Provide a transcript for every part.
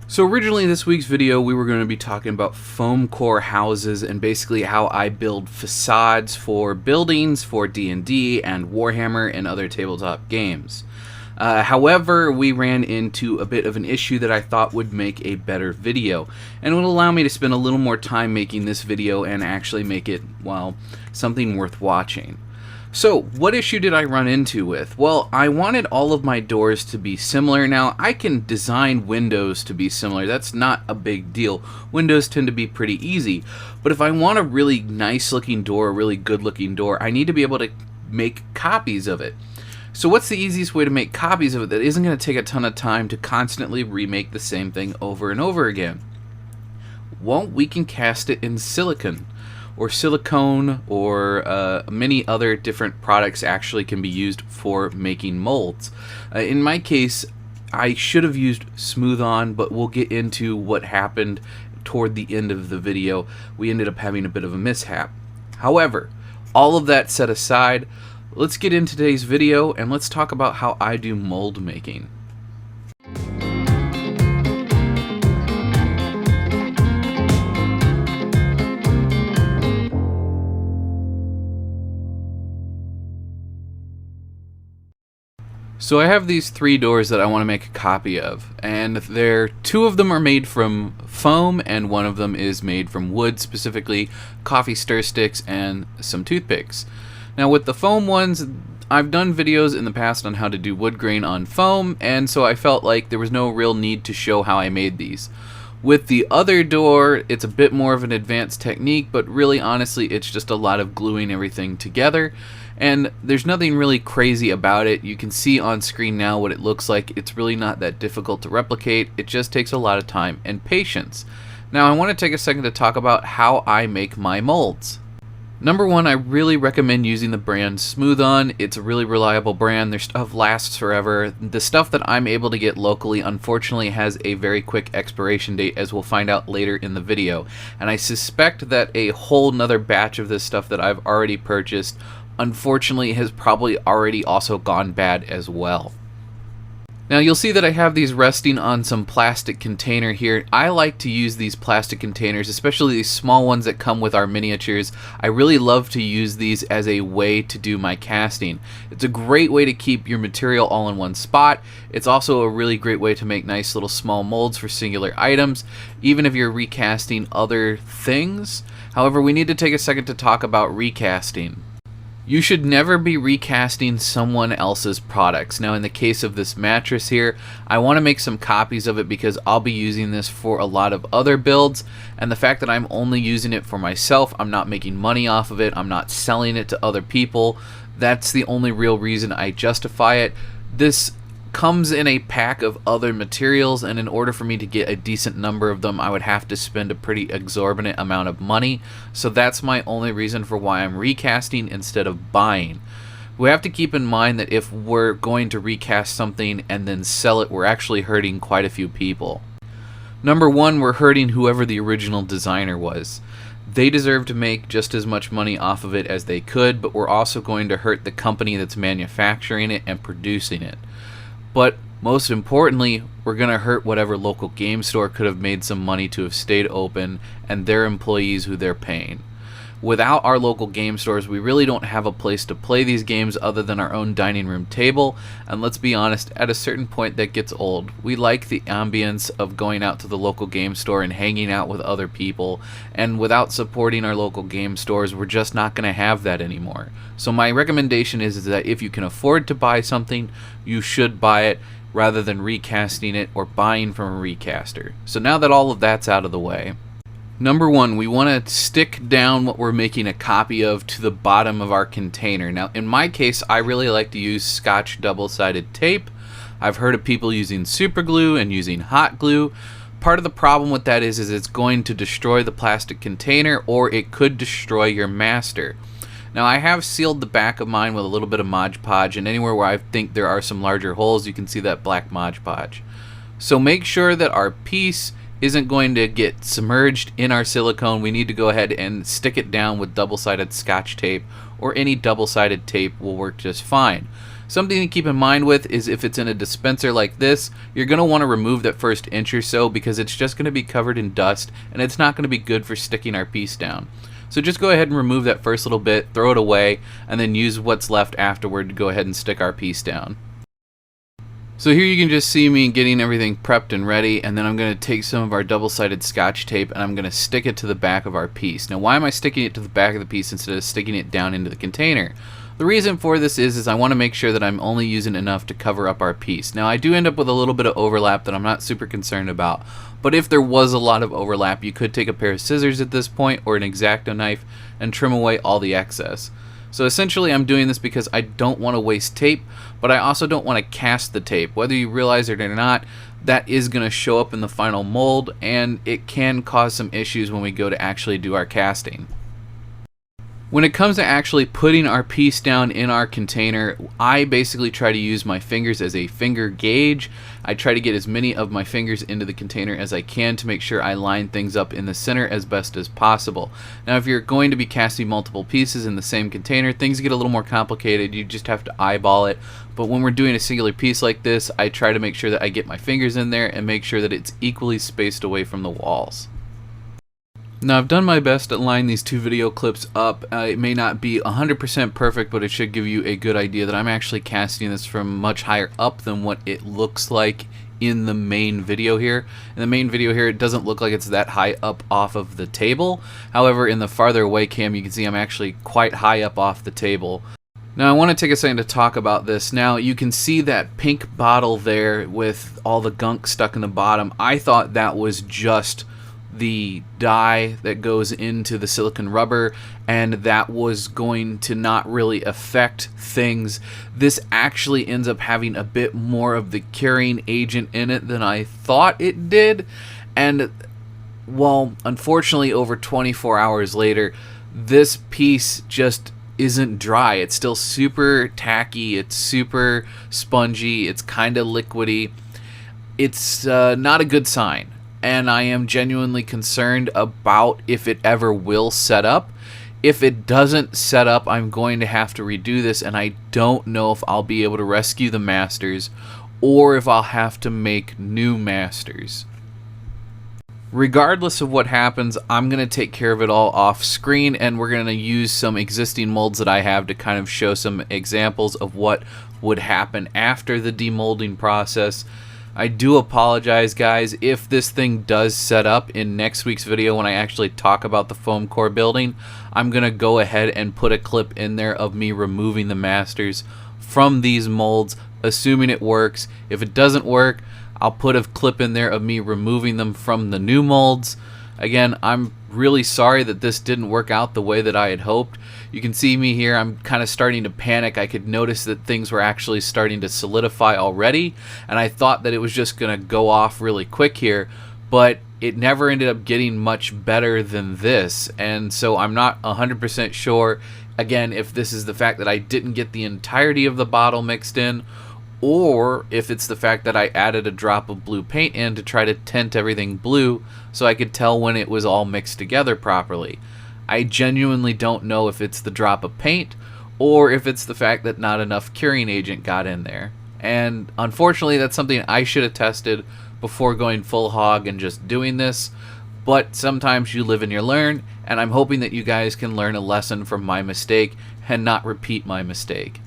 So originally this week's video we were going to be talking about foam core houses and basically how I build facades for buildings for D&D and Warhammer and other tabletop games. However, we ran into a bit of an issue that I thought would make a better video and would allow me to spend a little more time making this video and actually make it, well, something worth watching. So, what issue did I run into with? Well, I wanted all of my doors to be similar. Now, I can design windows to be similar. That's not a big deal. Windows tend to be pretty easy. But if I want a really nice looking door, a really good looking door, I need to be able to make copies of it. So what's the easiest way to make copies of it that isn't going to take a ton of time to constantly remake the same thing over and over again? Well, we can cast it in silicone. Or silicone, or many other different products actually can be used for making molds. In my case, I should have used Smooth On, but we'll get into what happened toward the end of the video. We ended up having a bit of a mishap. However, all of that set aside, let's get into today's video and let's talk about how I do mold making. So I have these three doors that I want to make a copy of, and two of them are made from foam and one of them is made from wood, specifically coffee stir sticks and some toothpicks. Now with the foam ones, I've done videos in the past on how to do wood grain on foam, and so I felt like there was no real need to show how I made these. With the other door, it's a bit more of an advanced technique, but really honestly it's just a lot of gluing everything together. And there's nothing really crazy about it. You can see on screen now what it looks like. It's really not that difficult to replicate. It just takes a lot of time and patience. Now I want to take a second to talk about how I make my molds. Number one, I really recommend using the brand Smooth On. It's a really reliable brand. Their stuff lasts forever. The stuff that I'm able to get locally unfortunately has a very quick expiration date, as we'll find out later in the video. And I suspect that a whole nother batch of this stuff that I've already purchased unfortunately has probably already also gone bad as well. Now you'll see that I have these resting on some plastic container here. I like to use these plastic containers, especially these small ones that come with our miniatures. I really love to use these as a way to do my casting. It's a great way to keep your material all in one spot. It's also a really great way to make nice little small molds for singular items, even if you're recasting other things. However, we need to take a second to talk about recasting. You should never be recasting someone else's products. Now in the case of this mattress here, I want to make some copies of it because I'll be using this for a lot of other builds, and the fact that I'm only using it for myself, I'm not making money off of it, I'm not selling it to other people, that's the only real reason I justify it. This comes in a pack of other materials, and in order for me to get a decent number of them I would have to spend a pretty exorbitant amount of money, so that's my only reason for why I'm recasting instead of buying. We have to keep in mind that if we're going to recast something and then sell it, we're actually hurting quite a few people. Number one, we're hurting whoever the original designer was. They deserve to make just as much money off of it as they could, but we're also going to hurt the company that's manufacturing it and producing it. But most importantly, we're going to hurt whatever local game store could have made some money to have stayed open and their employees who they're paying. Without our local game stores, we really don't have a place to play these games other than our own dining room table, and let's be honest, at a certain point that gets old. We like the ambience of going out to the local game store and hanging out with other people, and without supporting our local game stores, we're just not going to have that anymore. So my recommendation is that if you can afford to buy something, you should buy it rather than recasting it or buying from a recaster. So now that all of that's out of the way, number one, we want to stick down what we're making a copy of to the bottom of our container. Now, in my case, I really like to use Scotch double-sided tape. I've heard of people using super glue and using hot glue. Part of the problem with that is it's going to destroy the plastic container, or it could destroy your master. Now, I have sealed the back of mine with a little bit of Mod Podge, and anywhere where I think there are some larger holes, you can see that black Mod Podge. So make sure that our piece isn't going to get submerged in our silicone. We need to go ahead and stick it down with double-sided Scotch tape, or any double-sided tape will work just fine. Something to keep in mind with is if it's in a dispenser like this, you're going to want to remove that first inch or so because it's just going to be covered in dust and it's not going to be good for sticking our piece down. So just go ahead and remove that first little bit, throw it away, and then use what's left afterward to go ahead and stick our piece down. So here you can just see me getting everything prepped and ready, and then I'm going to take some of our double-sided Scotch tape and I'm going to stick it to the back of our piece. Now why am I sticking it to the back of the piece instead of sticking it down into the container? The reason for this is I want to make sure that I'm only using enough to cover up our piece. Now I do end up with a little bit of overlap that I'm not super concerned about, but if there was a lot of overlap, you could take a pair of scissors at this point or an X-Acto knife and trim away all the excess. So essentially I'm doing this because I don't want to waste tape, but I also don't want to cast the tape. Whether you realize it or not, that is going to show up in the final mold, and it can cause some issues when we go to actually do our casting. When it comes to actually putting our piece down in our container, I basically try to use my fingers as a finger gauge. I try to get as many of my fingers into the container as I can to make sure I line things up in the center as best as possible. Now if you're going to be casting multiple pieces in the same container, things get a little more complicated. You just have to eyeball it. But when we're doing a singular piece like this, I try to make sure that I get my fingers in there and make sure that it's equally spaced away from the walls. Now I've done my best to line these two video clips up. It may not be 100% perfect, but it should give you a good idea that I'm actually casting this from much higher up than what it looks like in the main video here. In the main video here, it doesn't look like it's that high up off of the table. However, in the farther away cam, you can see I'm actually quite high up off the table. Now I want to take a second to talk about this. Now you can see that pink bottle there with all the gunk stuck in the bottom. I thought that was just the dye that goes into the silicone rubber, and that was going to not really affect things. This actually ends up having a bit more of the curing agent in it than I thought it did, and well, unfortunately over 24 hours later, this piece just isn't dry. It's still super tacky, it's super spongy, it's kind of liquidy. It's not a good sign, and I am genuinely concerned about if it ever will set up. If it doesn't set up, I'm going to have to redo this, and I don't know if I'll be able to rescue the masters or if I'll have to make new masters. Regardless of what happens, I'm going to take care of it all off screen, and we're going to use some existing molds that I have to kind of show some examples of what would happen after the demolding process. I do apologize, guys, if this thing does set up in next week's video when I actually talk about the foam core building. I'm going to go ahead and put a clip in there of me removing the masters from these molds, assuming it works. If it doesn't work, I'll put a clip in there of me removing them from the new molds. Again, I'm really sorry that this didn't work out the way that I had hoped. You can see me here, I'm kind of starting to panic. I could notice that things were actually starting to solidify already, and I thought that it was just going to go off really quick here, but it never ended up getting much better than this, and so I'm not 100% sure, again, if this is the fact that I didn't get the entirety of the bottle mixed in, or if it's the fact that I added a drop of blue paint in to try to tint everything blue so I could tell when it was all mixed together properly. I genuinely don't know if it's the drop of paint or if it's the fact that not enough curing agent got in there. And unfortunately, that's something I should have tested before going full hog and just doing this. But sometimes you live and you learn, and I'm hoping that you guys can learn a lesson from my mistake and not repeat my mistake.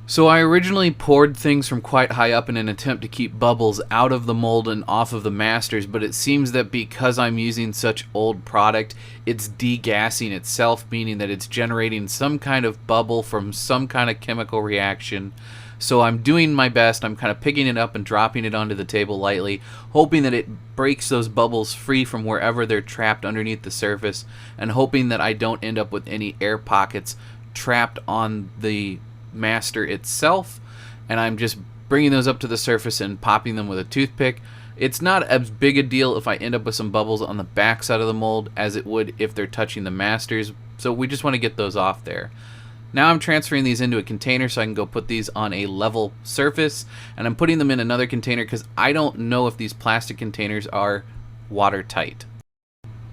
So I originally poured things from quite high up in an attempt to keep bubbles out of the mold and off of the masters, but it seems that because I'm using such old product, it's degassing itself, meaning that it's generating some kind of bubble from some kind of chemical reaction. So I'm doing my best. I'm kind of picking it up and dropping it onto the table lightly, hoping that it breaks those bubbles free from wherever they're trapped underneath the surface, and hoping that I don't end up with any air pockets trapped on the master itself, and I'm just bringing those up to the surface and popping them with a toothpick. It's not as big a deal if I end up with some bubbles on the back side of the mold as it would if they're touching the masters, so we just want to get those off there. Now I'm transferring these into a container so I can go put these on a level surface, and I'm putting them in another container because I don't know if these plastic containers are watertight.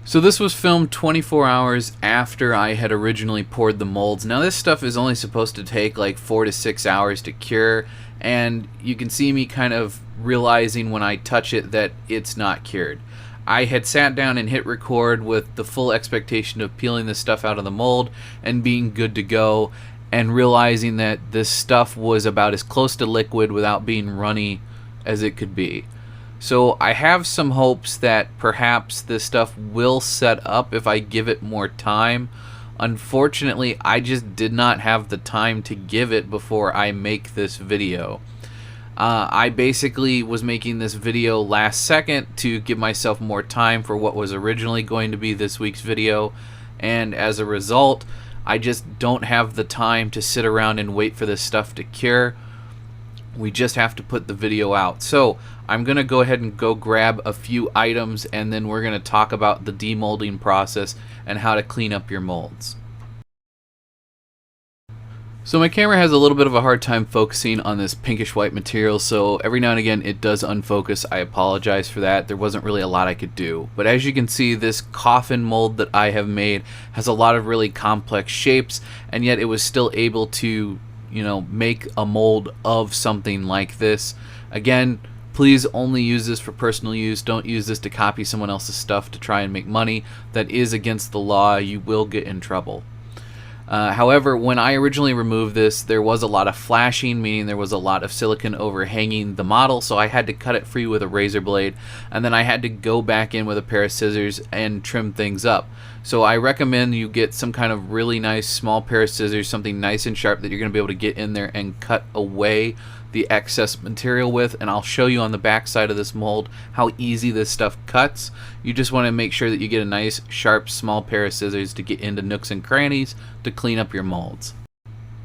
So this was filmed 24 hours after I had originally poured the molds. Now this stuff is only supposed to take like 4 to 6 hours to cure, and you can see me kind of realizing when I touch it that it's not cured. I had sat down and hit record with the full expectation of peeling this stuff out of the mold and being good to go, and realizing that this stuff was about as close to liquid without being runny as it could be. So I have some hopes that perhaps this stuff will set up if I give it more time. Unfortunately, I just did not have the time to give it before I make this video. I basically was making this video last second to give myself more time for what was originally going to be this week's video, and as a result, I just don't have the time to sit around and wait for this stuff to cure. We just have to put the video out. So I'm going to go ahead and go grab a few items, and then we're going to talk about the demolding process and how to clean up your molds. So my camera has a little bit of a hard time focusing on this pinkish white material, so every now and again it does unfocus. I apologize for that. There wasn't really a lot I could do. But as you can see, this coffin mold that I have made has a lot of really complex shapes, and yet it was still able to, make a mold of something like this. Again, please only use this for personal use. Don't use this to copy someone else's stuff to try and make money. That is against the law. You will get in trouble. However, when I originally removed this, there was a lot of flashing, meaning there was a lot of silicone overhanging the model, so I had to cut it free with a razor blade, and then I had to go back in with a pair of scissors and trim things up. So I recommend you get some kind of really nice small pair of scissors, something nice and sharp that you're going to be able to get in there and cut away the excess material with, and I'll show you on the back side of this mold how easy this stuff cuts. You just want to make sure that you get a nice sharp small pair of scissors to get into nooks and crannies to clean up your molds.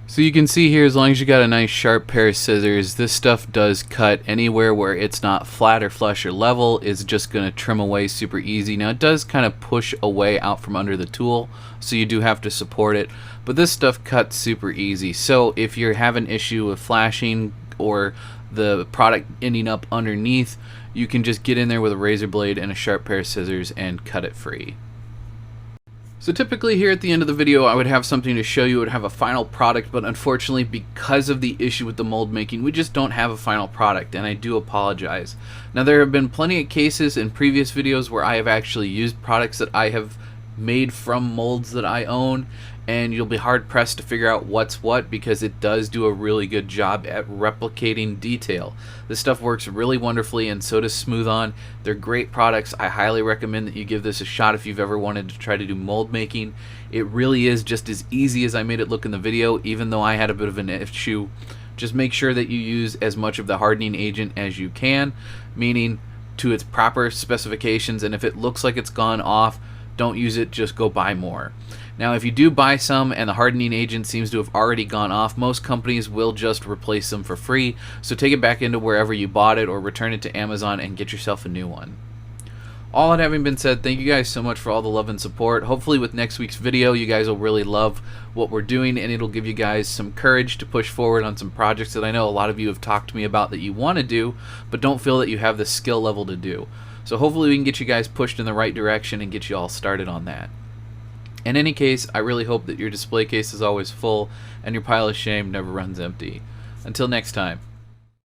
So you can see here, as long as you got a nice sharp pair of scissors, this stuff does cut anywhere where it's not flat or flush or level. It's just going to trim away super easy. Now it does kind of push away out from under the tool, so you do have to support it, but this stuff cuts super easy. So if you have an issue with flashing or the product ending up underneath, you can just get in there with a razor blade and a sharp pair of scissors and cut it free. So typically here at the end of the video I would have something to show you, I would have a final product, but unfortunately because of the issue with the mold making, we just don't have a final product, and I do apologize. Now there have been plenty of cases in previous videos where I have actually used products that I have made from molds that I own, and you'll be hard pressed to figure out what's what, because it does do a really good job at replicating detail. This stuff works really wonderfully, and so does Smooth On. They're great products. I highly recommend that you give this a shot if you've ever wanted to try to do mold making. It really is just as easy as I made it look in the video, even though I had a bit of an issue. Just make sure that you use as much of the hardening agent as you can, meaning to its proper specifications, and if it looks like it's gone off, don't use it, just go buy more. Now if you do buy some and the hardening agent seems to have already gone off, most companies will just replace them for free, so take it back into wherever you bought it or return it to Amazon and get yourself a new one. All that having been said, thank you guys so much for all the love and support. Hopefully with next week's video you guys will really love what we're doing, and it'll give you guys some courage to push forward on some projects that I know a lot of you have talked to me about that you want to do but don't feel that you have the skill level to do. So hopefully we can get you guys pushed in the right direction and get you all started on that. In any case, I really hope that your display case is always full and your pile of shame never runs empty. Until next time.